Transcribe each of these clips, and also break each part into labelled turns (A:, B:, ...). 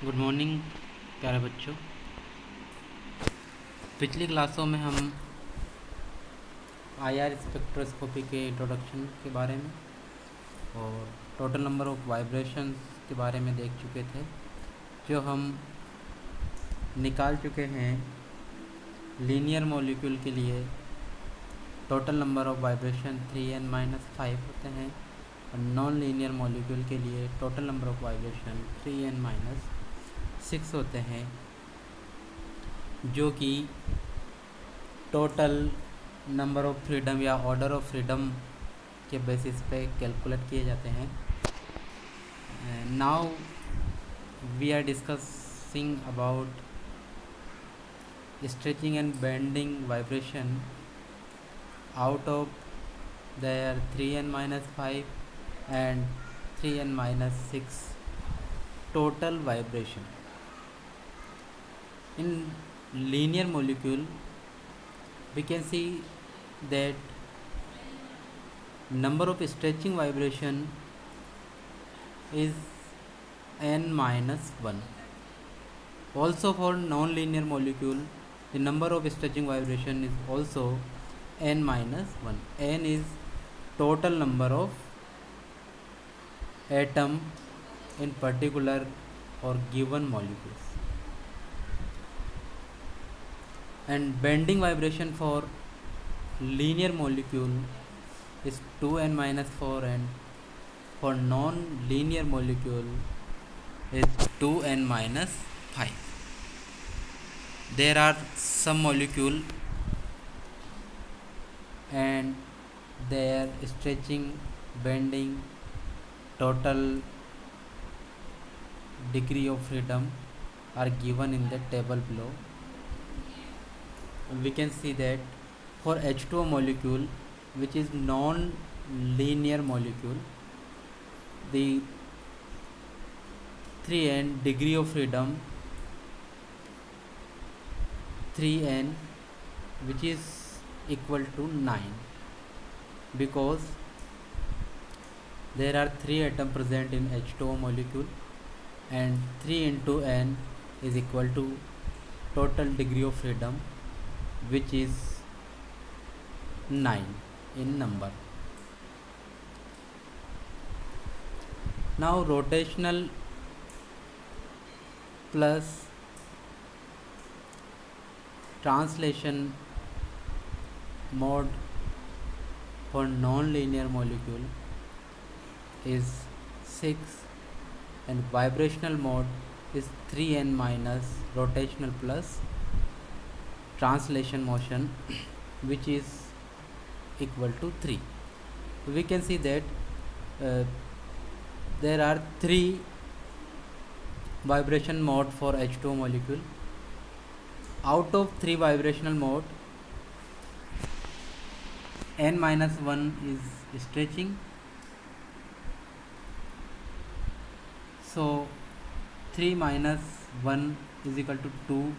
A: Good morning प्यारे बच्चों। पिछली क्लासों में हम आईआर स्पेक्ट्रोस्कोपी के इंट्रोडक्शन के बारे में और टोटल नंबर ऑफ वाइब्रेशंस के बारे में देख चुके थे, जो हम निकाल चुके हैं। लीनियर मॉलिक्यूल के लिए total number of vibration 3n-5 होते हैं और नॉन लीनियर मॉलिक्यूल के लिए total number of vibration 3n-6 होते हैं, जो कि टोटल नंबर ऑफ फ्रीडम या ऑर्डर ऑफ फ्रीडम के बेसिस पे कैलकुलेट किए जाते हैं। Now we are discussing about stretching and bending vibration out of their 3n-5 and 3n-6 total vibration. In linear molecule we can see that number of stretching vibration is n-1. Also for non-linear molecule the number of stretching vibration is also n-1. N is total number of atom in particular or given molecules. And bending vibration for linear molecule is 2n-4, and for non-linear molecule is 2n-5. There are some molecule and their stretching, bending, total degree of freedom are given in the table below. We can see that for H2O molecule, which is non-linear molecule, the 3n degree of freedom 3n, which is equal to 9, because there are 3 atoms present in H2O molecule and 3 into n is equal to total degree of freedom, which is 9 in number. Now rotational plus translation mode for non-linear molecule is 6, and vibrational mode is 3n minus rotational plus translation motion, which is equal to 3. We can see that there are 3 vibration mode for H2O molecule. Out of 3 vibrational mode, n-1 is stretching, so 3 minus 1 is equal to 2.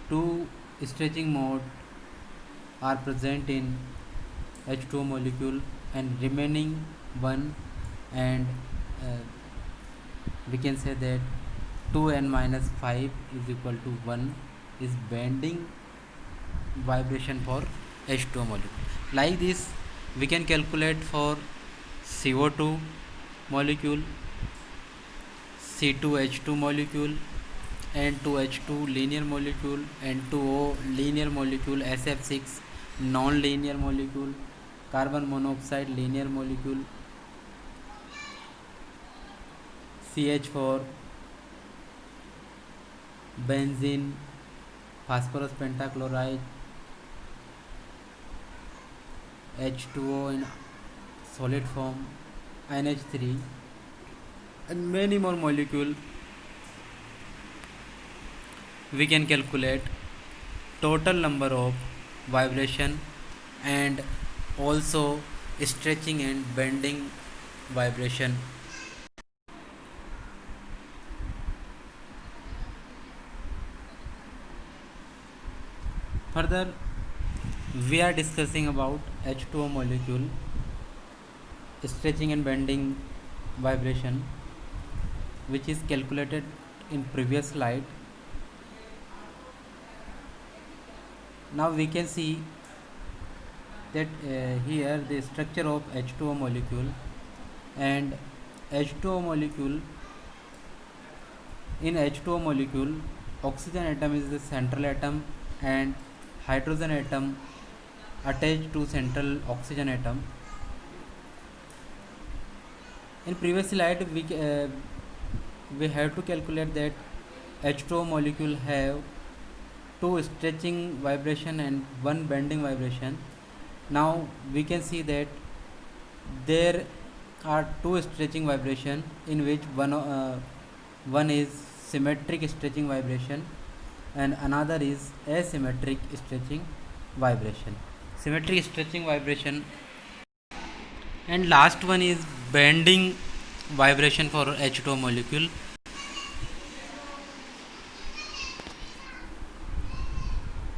A: 2 stretching mode are present in H2O molecule and remaining 1, and we can say that 2n-5 is equal to 1 is bending vibration for H2O molecule. Like this we can calculate for CO2 molecule, C2H2 molecule, N2H2 linear molecule, N2O linear molecule, SF6 non-linear molecule, carbon monoxide linear molecule, CH4 benzene, phosphorus pentachloride, H2O in solid form, NH3, and many more molecules. We can calculate total number of vibration and also stretching and bending vibration. Further, we are discussing about H2O molecule stretching and bending vibration, which is calculated in previous slide. Now we can see that here the structure of H2O molecule, and H2O molecule, in H2O molecule oxygen atom is the central atom and hydrogen atom attached to central oxygen atom. In previous slide we have to calculate that H2O molecule have two stretching vibration and one bending vibration. Now we can see that there are two stretching vibration, in which one is symmetric stretching vibration and another is asymmetric stretching vibration. Symmetric stretching vibration, and last one is bending vibration for H2O molecule.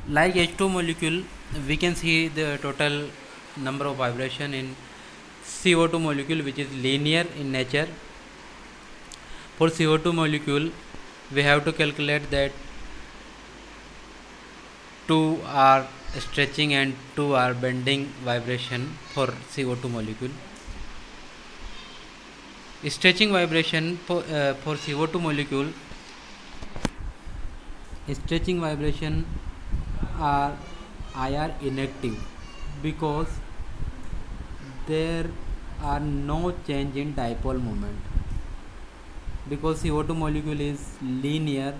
A: Like H2O molecule, we can see the total number of vibration in CO2 molecule, which is linear in nature. For CO2 molecule, we have to calculate that 2 are stretching and 2 are bending vibration for CO2 molecule. Stretching vibration for CO2 molecule, stretching vibration are IR inactive because there are no change in dipole moment, because CO2 molecule is linear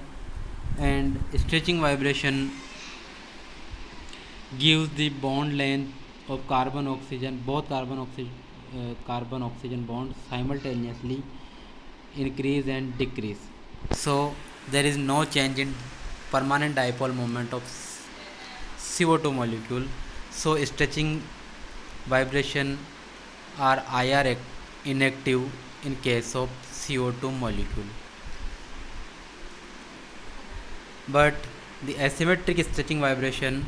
A: and stretching vibration gives the bond length of carbon oxygen, both carbon oxygen bonds simultaneously increase and decrease. So there is no change in permanent dipole moment of CO2 molecule. So stretching vibration are IR inactive in case of CO2 molecule. But the asymmetric stretching vibration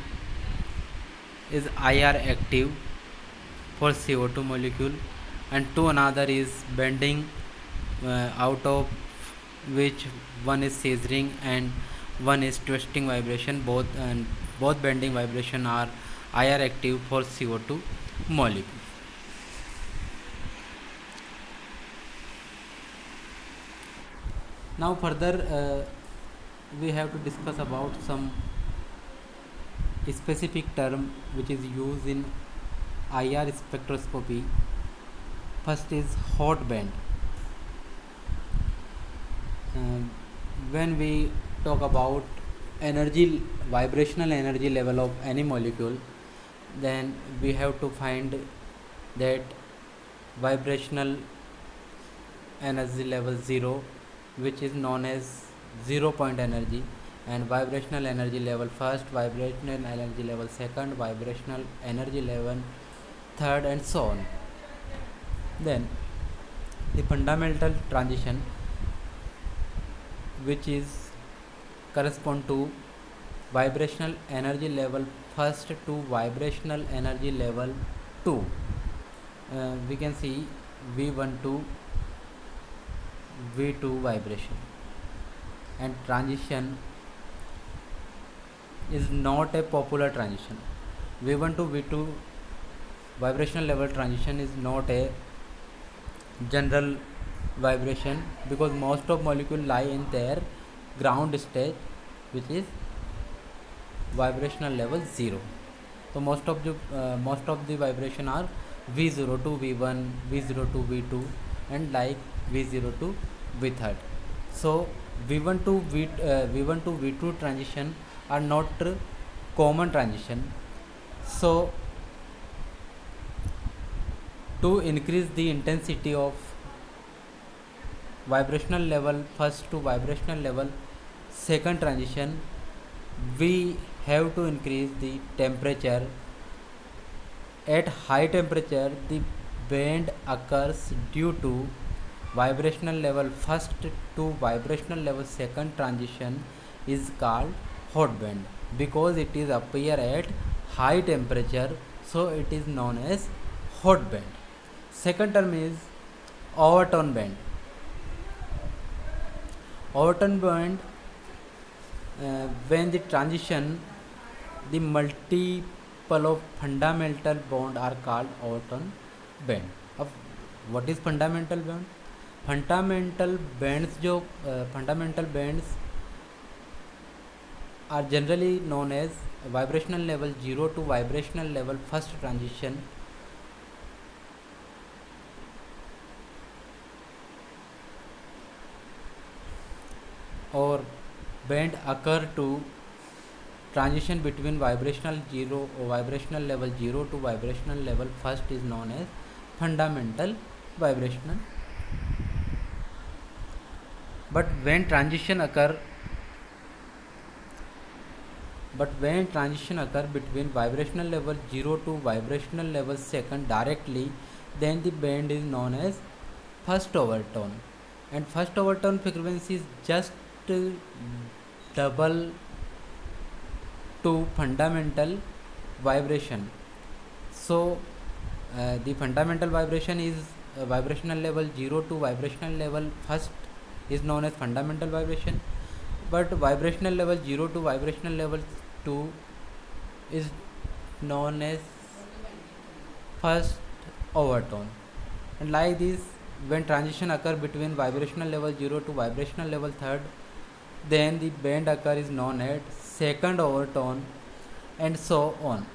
A: is IR active for CO2 molecule, and two another is bending, out of which one is scissoring and one is twisting vibration. Both bending vibration are IR active for CO2 molecule. Now further we have to discuss about some specific term which is used in IR spectroscopy. First is hot band. When we talk about vibrational energy level of any molecule, then we have to find that vibrational energy level 0, which is known as 0 point energy, and vibrational energy level first, vibrational energy level second, vibrational energy level third, and so on. Then the fundamental transition, which is correspond to vibrational energy level first to vibrational energy level 2. We can see V1 to V2 vibration, and transition is not a popular transition. V1 to V2 vibrational level transition is not a general vibration, because most of molecules lie in their ground state, which is vibrational level 0. So most of the vibration are V0 to V1, V0 to V2, and like V0 to V3. So V1 to V2 transition are not common transition. So to increase the intensity of vibrational level first to vibrational level second transition, we have to increase the temperature. At high temperature, the bend occurs due to vibrational level first to vibrational level second transition is called hot band, because it is appear at high temperature, so it is known as hot band. Second term is overtone band. overtone band, when the transition, the multiple of fundamental bond are called overtone band. अब what is fundamental band? Fundamental bands जो fundamental bands are generally known as vibrational level 0 to vibrational level first transition, or band occur to transition between vibrational 0 or vibrational level 0 to vibrational level first is known as fundamental vibrational. But when transition occur between vibrational level 0 to vibrational level second directly, then the band is known as first overtone, and first overtone frequency is just double to fundamental vibration. So the fundamental vibration is vibrational level 0 to vibrational level first is known as fundamental vibration, but vibrational level 0 to vibrational level 2 is known as first overtone. And like this, when transition occur between vibrational level 0 to vibrational level third, then the band occur is known as second overtone, and so on.